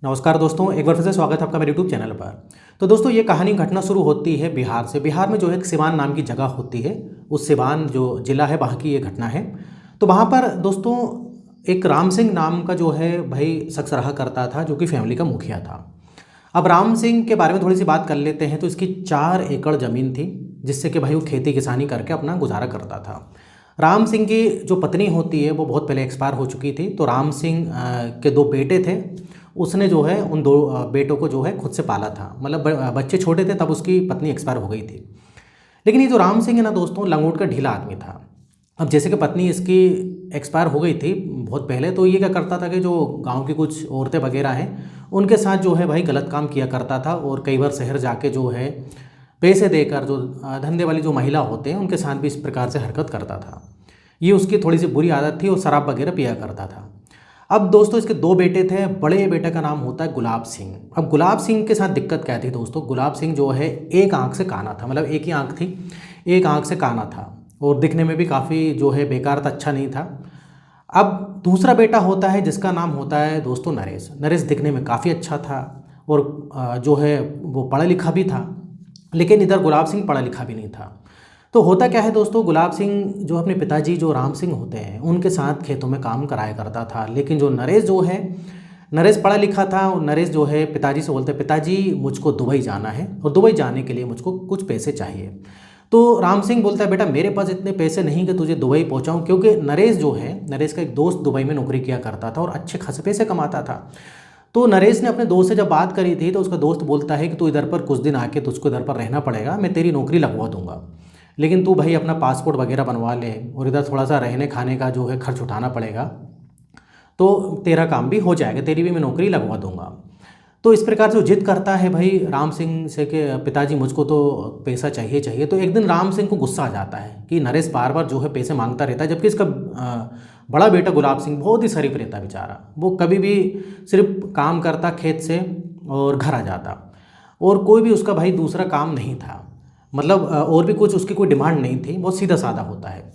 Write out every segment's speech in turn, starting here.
नमस्कार दोस्तों, एक बार फिर से स्वागत है आपका मेरे यूट्यूब चैनल पर। तो दोस्तों, ये कहानी घटना शुरू होती है बिहार से। बिहार में जो है एक सिवान नाम की जगह होती है, उस सिवान जो ज़िला है वहाँ की ये घटना है। तो वहाँ पर दोस्तों एक राम सिंह नाम का जो है भाई शख्स रहा करता था, जो कि फैमिली का मुखिया था। अब राम सिंह के बारे में थोड़ी सी बात कर लेते हैं। तो इसकी 4 एकड़ ज़मीन थी, जिससे कि भाई वो खेती किसानी करके अपना गुजारा करता था। राम सिंह की जो पत्नी होती है वो बहुत पहले एक्सपायर हो चुकी थी। तो राम सिंह के 2 बेटे थे। उसने जो है उन 2 बेटों को जो है खुद से पाला था। मतलब बच्चे छोटे थे तब उसकी पत्नी एक्सपायर हो गई थी। लेकिन ये जो राम सिंह है ना दोस्तों, लंगोट का ढीला आदमी था। अब जैसे कि पत्नी इसकी एक्सपायर हो गई थी बहुत पहले, तो ये क्या करता था कि जो गांव की कुछ औरतें वगैरह हैं उनके साथ जो है भाई गलत काम किया करता था। और कई बार शहर जाके जो है पैसे देकर जो धंधे वाली जो महिला होते हैं उनके साथ भी इस प्रकार से हरकत करता था। ये उसकी थोड़ी सी बुरी आदत थी और शराब वगैरह पिया करता था। अब दोस्तों इसके 2 बेटे थे। बड़े बेटे का नाम होता है गुलाब सिंह। अब गुलाब सिंह के साथ दिक्कत क्या थी दोस्तों, गुलाब सिंह जो है एक आंख से काना था। मतलब एक ही आंख थी, एक आंख से काना था और दिखने में भी काफ़ी जो है बेकार था, अच्छा नहीं था। अब दूसरा बेटा होता है जिसका नाम होता है दोस्तों नरेश। नरेश दिखने में काफ़ी अच्छा था और जो है वो पढ़ा लिखा भी था। लेकिन इधर गुलाब सिंह पढ़ा लिखा भी नहीं था। तो होता क्या है दोस्तों, गुलाब सिंह जो अपने पिताजी जो राम सिंह होते हैं उनके साथ खेतों में काम कराया करता था। लेकिन जो नरेश जो है, नरेश पढ़ा लिखा था और नरेश जो है पिताजी से बोलते, पिताजी मुझको दुबई जाना है और दुबई जाने के लिए मुझको कुछ पैसे चाहिए। तो राम सिंह बोलता है, बेटा मेरे पास इतने पैसे नहीं कि तुझे दुबई पहुंचाऊं, क्योंकि नरेश जो है, नरेश का एक दोस्त दुबई में नौकरी किया करता था और अच्छे खासे पैसे कमाता था। तो नरेश ने अपने दोस्त से जब बात करी थी तो उसका दोस्त बोलता है कि तू इधर पर कुछ दिन आके तुझको इधर पर रहना पड़ेगा, मैं तेरी नौकरी लगवा दूंगा, लेकिन तू भाई अपना पासपोर्ट वगैरह बनवा ले और इधर थोड़ा सा रहने खाने का जो है खर्च उठाना पड़ेगा, तो तेरा काम भी हो जाएगा, तेरी भी मैं नौकरी लगवा दूंगा। तो इस प्रकार से वो जिद करता है भाई राम सिंह से कि पिताजी मुझको तो पैसा चाहिए चाहिए। तो एक दिन राम सिंह को गुस्सा आ जाता है कि नरेश बार बार जो है पैसे मांगता रहता है, जबकि इसका बड़ा बेटा गुलाब सिंह बहुत ही शरीफ रहता बेचारा। वो कभी भी सिर्फ काम करता खेत से और घर आ जाता, और कोई भी उसका भाई दूसरा काम नहीं था। मतलब और भी कुछ उसकी कोई डिमांड नहीं थी, बहुत सीधा साधा होता है।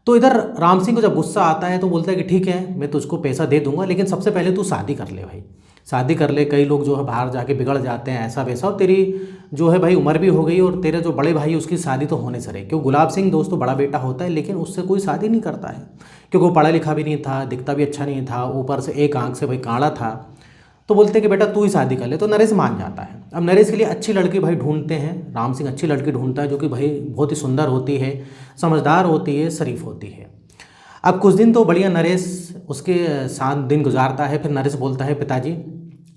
तो इधर राम सिंह को जब गुस्सा आता है तो बोलता है कि ठीक है मैं तुझको पैसा दे दूंगा, लेकिन सबसे पहले तू शादी कर ले भाई, शादी कर ले। कई लोग जो है बाहर जाके बिगड़ जाते हैं ऐसा वैसा, और तेरी जो है भाई उम्र भी हो गई और तेरे जो बड़े भाई है उसकी शादी तो होने से रहे। क्यों, गुलाब सिंह दोस्तों बड़ा बेटा होता है लेकिन उससे कोई शादी नहीं करता है, क्योंकि वो पढ़ा लिखा भी नहीं था, दिखता भी अच्छा नहीं था, ऊपर से एक आंख से भाई काड़ा था। तो बोलते हैं कि बेटा तू ही शादी कर ले। तो नरेश मान जाता है। अब नरेश के लिए अच्छी लड़की भाई ढूंढते हैं, राम सिंह अच्छी लड़की ढूंढता है जो कि भाई बहुत ही सुंदर होती है, समझदार होती है, शरीफ होती है। अब कुछ दिन तो बढ़िया नरेश उसके साथ दिन गुजारता है। फिर नरेश बोलता है, पिताजी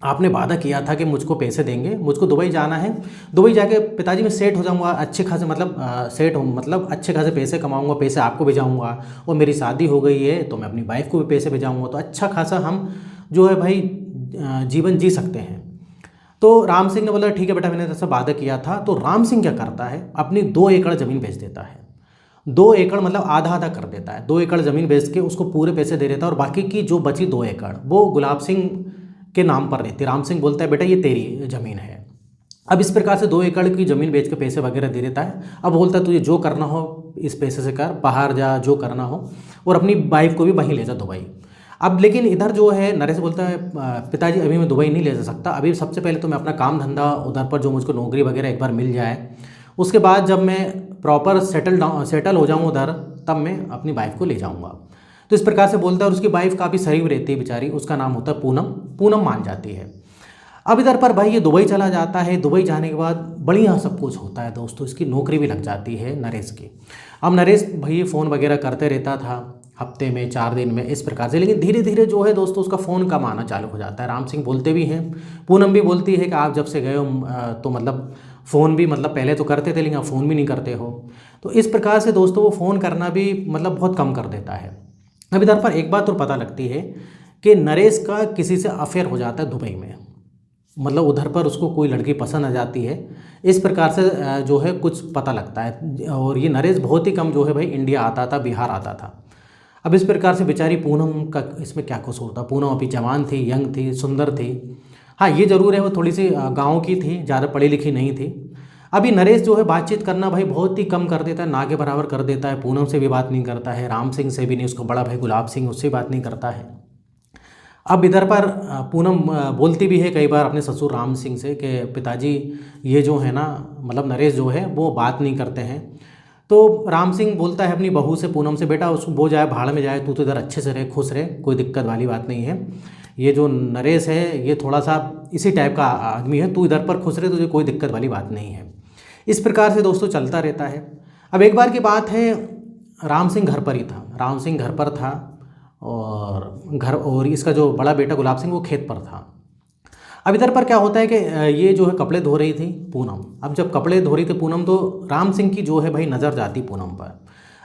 आपने वादा किया था कि मुझको पैसे देंगे, मुझको दुबई जाना है, दुबई जाके पिताजी मैं सेट हो जाऊंगा अच्छे खासे, मतलब सेट हो मतलब अच्छे खासे पैसे कमाऊंगा, पैसे आपको भेजाऊंगा, और मेरी शादी हो गई है तो मैं अपनी वाइफ को भी पैसे भेजाऊंगा, तो अच्छा खासा हम जो है भाई जीवन जी सकते हैं। तो राम सिंह ने बोला ठीक है बेटा, मैंने जैसा वादा किया था। तो राम सिंह क्या करता है, अपनी 2 एकड़ ज़मीन बेच देता है। 2 एकड़ मतलब आधा आधा कर देता है। 2 एकड़ ज़मीन बेच के उसको पूरे पैसे दे देता है और बाकी की जो बची 2 एकड़ वो गुलाब सिंह के नाम पर रहती है। राम सिंह बोलता है बेटा ये तेरी ज़मीन है। अब इस प्रकार से 2 एकड़ की ज़मीन बेच के पैसे वगैरह दे देता है। अब बोलता है तुझे जो करना हो इस पैसे से कर, बाहर जा जो करना हो, और अपनी वाइफ को भी वहीं ले जा दुबई। अब लेकिन इधर जो है नरेश बोलता है पिताजी अभी मैं दुबई नहीं ले जा सकता, अभी सबसे पहले तो मैं अपना काम धंधा उधर पर जो मुझको नौकरी वगैरह एक बार मिल जाए, उसके बाद जब मैं प्रॉपर सेटल हो जाऊँ उधर, तब मैं अपनी वाइफ को ले जाऊँगा। तो इस प्रकार से बोलता है और उसकी वाइफ काफ़ी शरीफ रहती है बेचारी, उसका नाम होता है पूनम। पूनम मान जाती है। अब इधर पर भाई ये दुबई चला जाता है। दुबई जाने के बाद बढ़िया सब कुछ होता है दोस्तों, इसकी नौकरी भी लग जाती है नरेश की। अब नरेश भाई फ़ोन वगैरह करते रहता था हफ्ते में 4 दिन में इस प्रकार से, लेकिन धीरे धीरे जो है दोस्तों उसका फ़ोन कम आना चालू हो जाता है। राम सिंह बोलते भी हैं, पूनम भी बोलती है कि आप जब से गए हो तो मतलब फ़ोन भी मतलब पहले तो करते थे लेकिन आप फ़ोन भी नहीं करते हो। तो इस प्रकार से दोस्तों वो फ़ोन करना भी मतलब बहुत कम कर देता है। अब इधर पर एक बात तो पता लगती है कि नरेश का किसी से अफेयर हो जाता है दुबई में। मतलब उधर पर उसको कोई लड़की पसंद आ जाती है, इस प्रकार से जो है कुछ पता लगता है। और ये नरेश बहुत ही कम जो है भाई इंडिया आता था, बिहार आता था। अब इस प्रकार से बेचारी पूनम का इसमें क्या कसूर था। पूनम अभी जवान थी, यंग थी, सुंदर थी। हाँ ये ज़रूर है वो थोड़ी सी गाँव की थी, ज़्यादा पढ़ी लिखी नहीं थी। अभी नरेश जो है बातचीत करना भाई बहुत ही कम कर देता है, ना के बराबर कर देता है। पूनम से भी बात नहीं करता है, राम सिंह से भी नहीं, उसका बड़ा भाई गुलाब सिंह उससे बात नहीं करता है। अब इधर पर पूनम बोलती भी है कई बार अपने ससुर राम सिंह से कि पिताजी ये जो है ना, मतलब नरेश जो है वो बात नहीं करते हैं। तो राम सिंह बोलता है अपनी बहू से, पूनम से, बेटा उसको वो जाए भाड़ में जाए, तू तो इधर अच्छे से रहे, खुश रहे, कोई दिक्कत वाली बात नहीं है। ये जो नरेश है ये थोड़ा सा इसी टाइप का आदमी है, तू इधर पर खुश रहे, तुझे कोई दिक्कत वाली बात नहीं है। इस प्रकार से दोस्तों चलता रहता है। अब एक बार की बात है, राम सिंह घर पर ही था, राम सिंह घर पर था और इसका जो बड़ा बेटा गुलाब सिंह वो खेत पर था। अब इधर पर क्या होता है कि ये जो है कपड़े धो रही थी पूनम। अब जब कपड़े धो रही थी पूनम तो राम सिंह की जो है भाई नज़र जाती पूनम पर।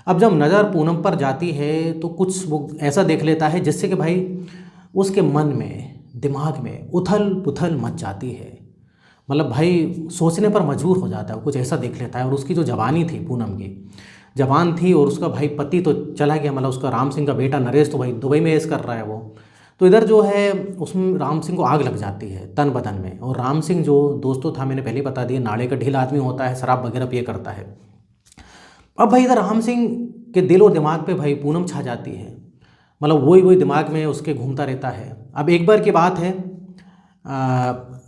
अब जब नज़र पूनम पर जाती है तो कुछ वो ऐसा देख लेता है जिससे कि भाई उसके मन में, दिमाग में उथल पुथल मच जाती है। मतलब भाई सोचने पर मजबूर हो जाता है, वो कुछ ऐसा देख लेता है। और उसकी जो जवानी थी, पूनम की जवान थी, और उसका भाई पति तो चला गया, मतलब उसका राम सिंह का बेटा नरेश तो भाई दुबई में ऐश कर रहा है वो। तो इधर जो है उसमें राम सिंह को आग लग जाती है तन बदन में। और राम सिंह जो दोस्तों था, मैंने पहले ही बता दिया, नाड़े का ढीला आदमी होता है, शराब वगैरह पिए करता है। अब भाई इधर राम सिंह के दिल और दिमाग पे भाई पूनम छा जाती है, मतलब वही दिमाग में उसके घूमता रहता है। अब एक बार की बात है,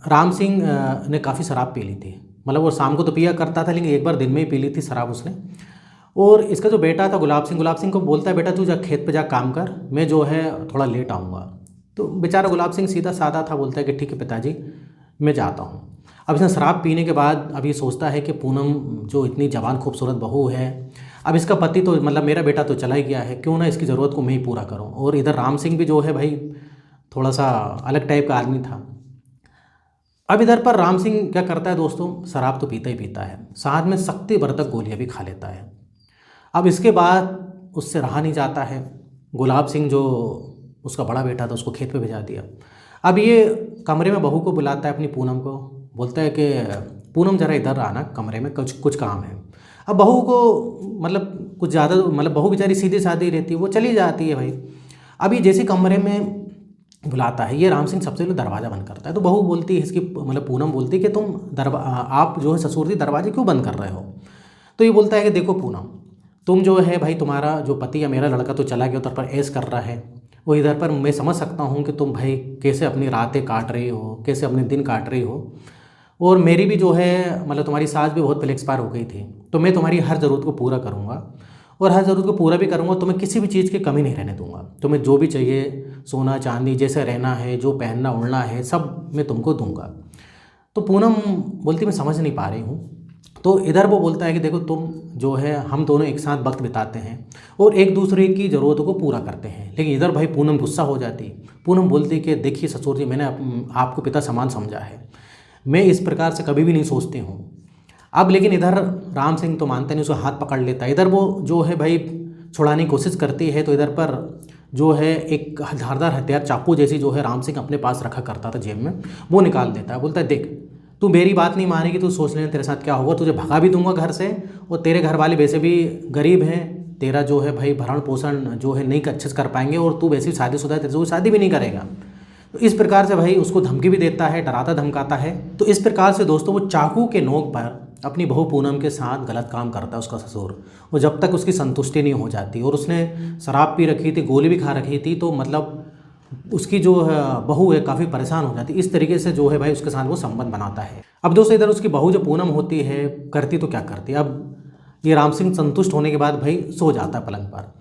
राम सिंह ने काफ़ी शराब पी ली थी, मतलब वो शाम को तो पिया करता था लेकिन एक बार दिन में ही पी ली थी शराब उसने। और इसका जो बेटा था गुलाब सिंह को बोलता है, बेटा तू जा खेत पे जा काम कर, मैं जो है थोड़ा लेट आऊँगा। तो बेचारा गुलाब सिंह सीधा साधा था, बोलता है कि ठीक है पिताजी मैं जाता हूँ। अब इसने शराब पीने के बाद अब ये सोचता है कि पूनम जो इतनी जवान खूबसूरत बहू है, अब इसका पति तो मतलब मेरा बेटा तो चला ही गया है, क्यों ना इसकी ज़रूरत को मैं ही पूरा करूँ। और इधर राम सिंह भी जो है भाई थोड़ा सा अलग टाइप का आदमी था। अब इधर पर राम सिंह क्या करता है दोस्तों, शराब तो पीता ही पीता है, साथ में शक्ति वर्धक गोलियाँ भी खा लेता है। अब इसके बाद उससे रहा नहीं जाता है, गुलाब सिंह जो उसका बड़ा बेटा था उसको खेत पे भिजा दिया। अब ये कमरे में बहू को बुलाता है, अपनी पूनम को, बोलता है कि पूनम ज़रा इधर आना कमरे में, कुछ काम है। अब बहू को मतलब कुछ ज़्यादा, मतलब बहू बेचारी सीधी सादी रहती है, वो चली जाती है भाई। अभी जैसे कमरे में बुलाता है, ये राम सिंह सबसे पहले दरवाज़ा बंद करता है। तो बहू बोलती है इसकी, मतलब पूनम बोलती है कि आप जो है ससुर जी दरवाजे क्यों बंद कर रहे हो। तो ये बोलता है कि देखो पूनम, तुम जो है भाई, तुम्हारा जो पति या मेरा लड़का तो चला गया, उधर पर ऐश कर रहा है, वो इधर पर मैं समझ सकता हूँ कि तुम भाई कैसे अपनी रातें काट रही हो, कैसे अपने दिन काट रही हो। और मेरी भी जो है, मतलब तुम्हारी सास भी बहुत पहले एक्सपायर हो गई थी, तो मैं तुम्हारी हर ज़रूरत को पूरा करूँगा, और हर ज़रूरत को पूरा भी करूँगा, तुम्हें किसी भी चीज़ की कमी नहीं रहने दूंगा। तुम्हें जो भी चाहिए, सोना चांदी, जैसे रहना है, जो पहनना ओढ़ना है, सब मैं तुमको दूंगा। तो पूनम बोलती मैं समझ नहीं पा रही हूँ। तो इधर वो बोलता है कि देखो तुम जो है, हम दोनों एक साथ वक्त बिताते हैं और एक दूसरे की ज़रूरतों को पूरा करते हैं। लेकिन इधर भाई पूनम गुस्सा हो जाती। पूनम बोलती कि देखिए ससुर जी, मैंने आपको पिता समान समझा है, मैं इस प्रकार से कभी भी नहीं सोचती हूँ। अब लेकिन इधर राम सिंह तो मानते नहीं, उसका हाथ पकड़ लेता है। इधर वो जो है भाई छुड़ाने की कोशिश करती है, तो इधर पर जो है एक धारदार हथियार, चाकू जैसी जो है राम सिंह अपने पास रखा करता था जेब में, वो निकाल देता है। बोलता है देख, तू मेरी बात नहीं मानेगी, तू सोच लेना तेरे साथ क्या होगा, तुझे भगा भी दूंगा घर से, और तेरे घर वाले वैसे भी गरीब हैं, तेरा जो है भाई भरण पोषण जो है नहीं अच्छे से कर पाएंगे, और तू वैसे भी शादीशुदा है, तेरे से कोई शादी भी नहीं करेगा। तो इस प्रकार से भाई उसको धमकी भी देता है, डराता धमकाता है। तो इस प्रकार से दोस्तों वो चाकू के नोक पर अपनी बहू पूनम के साथ गलत काम करता है उसका ससुर, और जब तक उसकी संतुष्टि नहीं हो जाती। और उसने शराब पी रखी थी, गोली भी खा रखी थी, तो मतलब उसकी जो बहू है काफ़ी परेशान हो जाती। इस तरीके से जो है भाई उसके साथ वो संबंध बनाता है। अब दोस्तों इधर उसकी बहू जो पूनम होती है, करती तो क्या करती है, अब ये राम सिंह संतुष्ट होने के बाद भाई सो जाता है पलंग पर।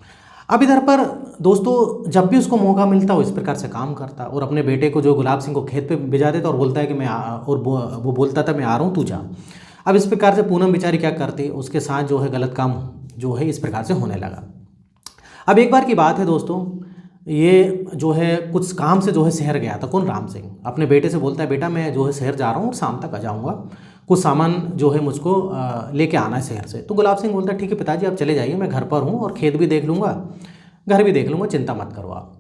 अब इधर पर दोस्तों जब भी उसको मौका मिलता वो इस प्रकार से काम करता, और अपने बेटे को जो गुलाब सिंह को खेत पे भिजा देता और बोलता है कि और वो बोलता था मैं आ रहा हूँ, तू जा। अब इस प्रकार से पूनम बेचारी क्या करती, उसके साथ जो है गलत काम जो है इस प्रकार से होने लगा। अब एक बार की बात है दोस्तों, ये जो है कुछ काम से जो है शहर गया था, कौन, राम सिंह अपने बेटे से बोलता है बेटा मैं जो है शहर जा रहा हूँ और शाम तक आ जाऊँगा, कुछ सामान जो है मुझको लेके आना है शहर से। तो गुलाब सिंह बोलता है ठीक है पिताजी आप चले जाइए, मैं घर पर हूँ और खेत भी देख लूँगा, घर भी देख लूँगा, चिंता मत करो आप।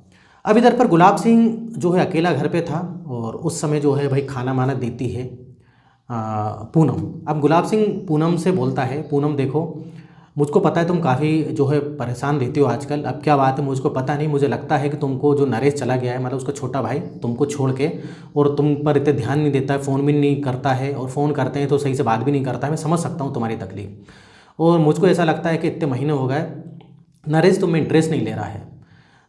अब इधर पर गुलाब सिंह जो है अकेला घर पे था, और उस समय जो है भाई खाना वाना देती है पूनम। अब गुलाब सिंह पूनम से बोलता है, पूनम देखो मुझको पता है तुम काफ़ी जो है परेशान रहती हो आजकल, अब क्या बात है मुझको पता नहीं, मुझे लगता है कि तुमको जो नरेश चला गया है, मतलब उसका छोटा भाई तुमको छोड़ के, और तुम पर इतने ध्यान नहीं देता है, फ़ोन भी नहीं करता है, और फ़ोन करते हैं तो सही से बात भी नहीं करता है। मैं समझ सकता हूँ तुम्हारी तकलीफ, और मुझको ऐसा लगता है कि इतने महीने हो गए नरेश तुम्हें इंटरेस्ट नहीं ले रहा है।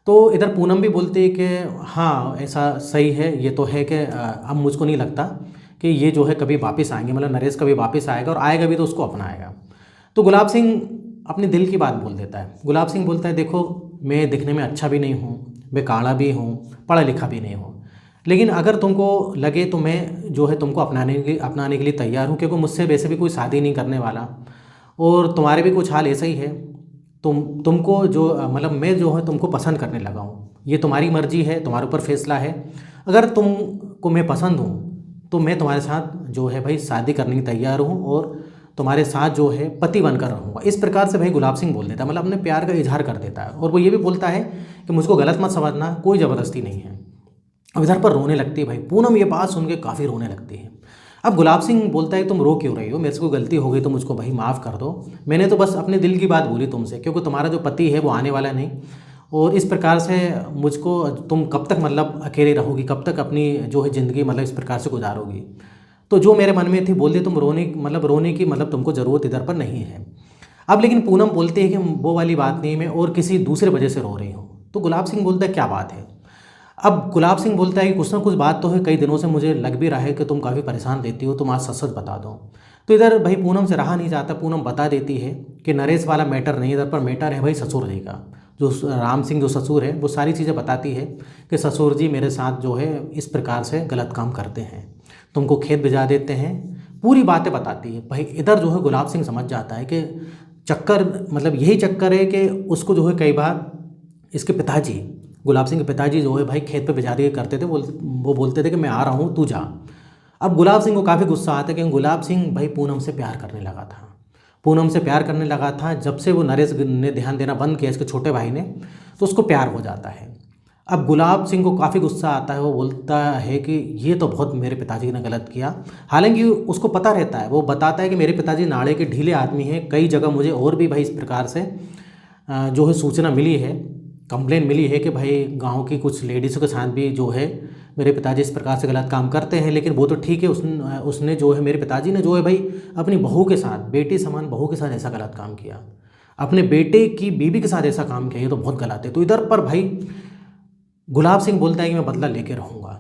तो इधर पूनम भी बोलती है कि हाँ ऐसा सही है, ये तो है कि अब मुझको नहीं लगता कि ये जो है कभी वापस आएंगे, मतलब नरेश कभी वापस आएगा, और आएगा भी तो उसको अपनाएगा। तो गुलाब सिंह अपने दिल की बात बोल देता है। गुलाब सिंह बोलता है देखो, मैं दिखने में अच्छा भी नहीं हूँ, मैं काला भी हूँ, पढ़ा लिखा भी नहीं हूँ, लेकिन अगर तुमको लगे तो मैं जो है तुमको अपनाने के लिए तैयार हूँ, क्योंकि मुझसे वैसे भी कोई शादी नहीं करने वाला, और तुम्हारे भी कुछ हाल ऐसा ही है। तुमको जो मतलब मैं जो है तुमको पसंद करने लगा हूँ, ये तुम्हारी मर्जी है, तुम्हारे ऊपर फैसला है। अगर तुमको मैं पसंद हूँ तो मैं तुम्हारे साथ जो है भाई शादी करने की तैयार हूँ, और तुम्हारे साथ जो है पति बनकर रहूँगा। इस प्रकार से भाई गुलाब सिंह बोल देता है, मतलब अपने प्यार का इजहार कर देता है। और वो ये भी बोलता है कि मुझको गलत मत समझना, कोई ज़बरदस्ती नहीं है। अब इधर पर रोने लगती है भाई पूनम, ये बात सुन के काफ़ी रोने लगती है। अब गुलाब सिंह बोलता है तुम रो क्यों रही हो, मेरे से कोई गलती हो गई तो मुझको भाई माफ़ कर दो, मैंने तो बस अपने दिल की बात बोली तुमसे, क्योंकि तुम्हारा जो पति है वो आने वाला नहीं, और इस प्रकार से मुझको तुम कब तक मतलब अकेले रहोगी, कब तक अपनी जो है ज़िंदगी मतलब इस प्रकार से गुजारोगी। तो जो मेरे मन में थी बोल दी, तुम रोने की मतलब तुमको ज़रूरत इधर पर नहीं है। अब लेकिन पूनम बोलती है कि वो वाली बात नहीं, मैं और किसी दूसरे वजह से रो रही हूँ। तो गुलाब सिंह बोलता है क्या बात है। अब गुलाब सिंह बोलता है कि कुछ ना कुछ बात तो है, कई दिनों से मुझे लग भी रहा है कि तुम काफ़ी परेशान रहती हो, तुम आज सच सच बता दो। तो इधर भाई पूनम से रहा नहीं जाता, पूनम बता देती है कि नरेश वाला मैटर नहीं, इधर पर मैटर है भाई ससुर जी का। जो राम सिंह जो ससुर है वो सारी चीज़ें बताती है कि ससुर जी मेरे साथ जो है इस प्रकार से गलत काम करते हैं, तुमको खेत भिजा देते हैं, पूरी बातें बताती है। भाई इधर जो है गुलाब सिंह समझ जाता है कि चक्कर मतलब यही चक्कर है कि उसको जो है कई बार इसके पिताजी, गुलाब सिंह के पिताजी जो है भाई खेत पे भिजा दिया करते थे, वो बोलते थे कि मैं आ रहा हूँ तू जा। अब गुलाब सिंह को काफ़ी गुस्सा आता है कि गुलाब सिंह भाई पूनम से प्यार करने लगा था, पूनम से प्यार करने लगा था। जब से वो नरेश ने ध्यान देना बंद किया इसके छोटे भाई ने, तो उसको प्यार हो जाता है। अब गुलाब सिंह को काफ़ी गुस्सा आता है, वो बोलता है कि ये तो बहुत मेरे पिताजी ने गलत किया। हालांकि उसको पता रहता है, वो बताता है कि मेरे पिताजी नाड़े के ढीले आदमी हैं, कई जगह मुझे और भी भाई इस प्रकार से जो है सूचना मिली है, कंप्लेन मिली है कि भाई गांव की कुछ लेडीज़ों के साथ भी जो है मेरे पिताजी इस प्रकार से गलत काम करते हैं। लेकिन वो तो ठीक है, उसने जो है मेरे पिताजी ने जो है भाई अपनी बहू के साथ, बेटी समान बहू के साथ ऐसा गलत काम किया, अपने बेटे की बीवी के साथ ऐसा काम किया, ये तो बहुत गलत है। तो इधर पर भाई गुलाब सिंह बोलता है कि मैं बदला लेके रहूँगा।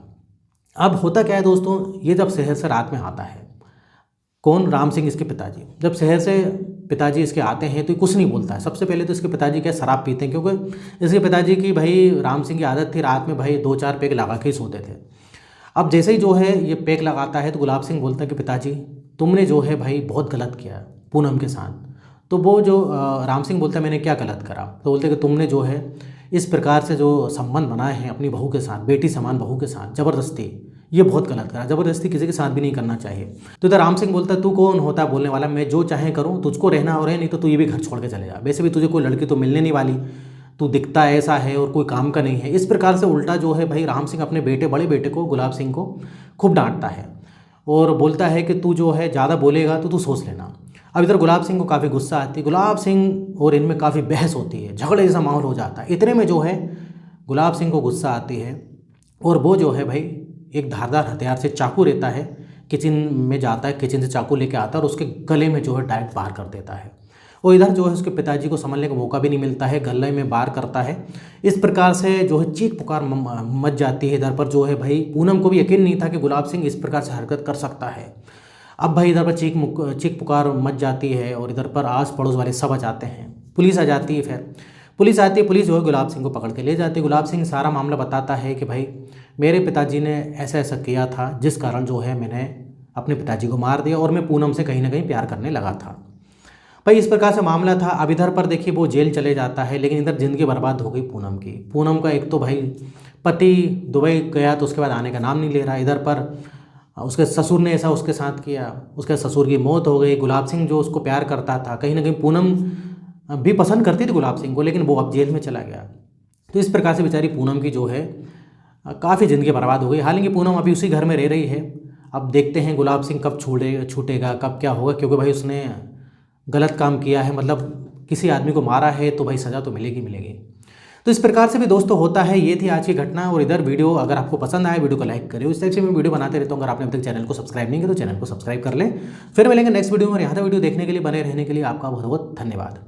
अब होता क्या है दोस्तों, ये जब शहर से रात में आता है, कौन, राम सिंह इसके पिताजी, जब शहर से पिताजी इसके आते हैं तो ये कुछ नहीं बोलता है। सबसे पहले तो इसके पिताजी क्या शराब पीते हैं, क्योंकि इसके पिताजी की भाई राम सिंह की आदत थी रात में भाई 2-4 पैग लगा के ही सोते थे। अब जैसे ही जो है ये पैग लगाता है तो गुलाब सिंह बोलता है कि पिताजी तुमने जो है भाई बहुत गलत किया पूनम के साथ। तो वो जो राम सिंह बोलता है मैंने क्या गलत करा, तो बोलते कि तुमने जो है इस प्रकार से जो संबंध बनाए हैं अपनी बहू के साथ, बेटी समान बहू के साथ ज़बरदस्ती, ये बहुत गलत करा, ज़बरदस्ती किसी के साथ भी नहीं करना चाहिए। तो इधर राम सिंह बोलता है तू कौन होता है बोलने वाला, मैं जो चाहे करूँ, तुझको रहना हो रहे, नहीं तो तू ये भी घर छोड़ के चले जा, वैसे भी तुझे कोई लड़की तो मिलने नहीं वाली, तू दिखता ऐसा है और कोई काम का नहीं है। इस प्रकार से उल्टा जो है भाई राम सिंह अपने बेटे, बड़े बेटे को, गुलाब सिंह को खूब डांटता है और बोलता है कि तू जो है ज़्यादा बोलेगा तो तू सोच लेना। अब इधर गुलाब सिंह को काफ़ी गुस्सा आती है, गुलाब सिंह और इनमें काफ़ी बहस होती है, झगड़े जैसा माहौल हो जाता है। इतने में जो है गुलाब सिंह को गुस्सा आती है और वो जो है भाई एक धारदार हथियार से, चाकू रहता है, किचन में जाता है, किचन से चाकू लेके आता है और उसके गले में जो है डायरेक्ट वार कर देता है। और इधर जो है उसके पिताजी को संभलने का मौका भी नहीं मिलता है, गले में वार करता है। इस प्रकार से जो है चीख पुकार मच जाती है। इधर पर जो है भाई पूनम को भी यकीन नहीं था कि गुलाब सिंह इस प्रकार से हरकत कर सकता है। अब भाई इधर पर चीख पुकार मच जाती है और इधर पर आस पड़ोस वाले सब आ जाते हैं, पुलिस आ जाती है। फिर पुलिस आती है, पुलिस जो है गुलाब सिंह को पकड़ के ले जाती है। गुलाब सिंह सारा मामला बताता है कि भाई मेरे पिताजी ने ऐसा ऐसा किया था जिस कारण जो है मैंने अपने पिताजी को मार दिया और मैं पूनम से कहीं ना कहीं प्यार करने लगा था। भाई इस प्रकार से मामला था। अब इधर पर देखिए वो जेल चले जाता है, लेकिन इधर ज़िंदगी बर्बाद हो गई पूनम की। पूनम का एक तो भाई पति दुबई गया तो उसके बाद आने का नाम नहीं ले रहा। इधर पर उसके ससुर ने ऐसा उसके साथ किया, उसके ससुर की मौत हो गई। गुलाब सिंह जो उसको प्यार करता था, कहीं ना कहीं पूनम भी पसंद करती थी गुलाब सिंह को, लेकिन वो अब जेल में चला गया। तो इस प्रकार से बेचारी पूनम की जो है काफ़ी ज़िंदगी बर्बाद हो गई। हालांकि पूनम अभी उसी घर में रह रही है। अब देखते हैं गुलाब सिंह कब छूटेगा, कब क्या होगा, क्योंकि भाई उसने गलत काम किया है, मतलब किसी आदमी को मारा है तो भाई सज़ा तो मिलेगी मिलेगी। तो इस प्रकार से भी दोस्तों होता है। ये थी आज की घटना। और इधर वीडियो अगर आपको पसंद आए वीडियो को लाइक करें। इस टाइप से मैं वीडियो बनाते रहता हूँ। अगर आपने अभी तक चैनल को सब्सक्राइब नहीं किया तो चैनल को सब्सक्राइब कर लें। फिर मिलेंगे नेक्स्ट वीडियो में। और यहाँ तक वीडियो देखने के लिए, बने रहने के लिए आपका बहुत बहुत धन्यवाद।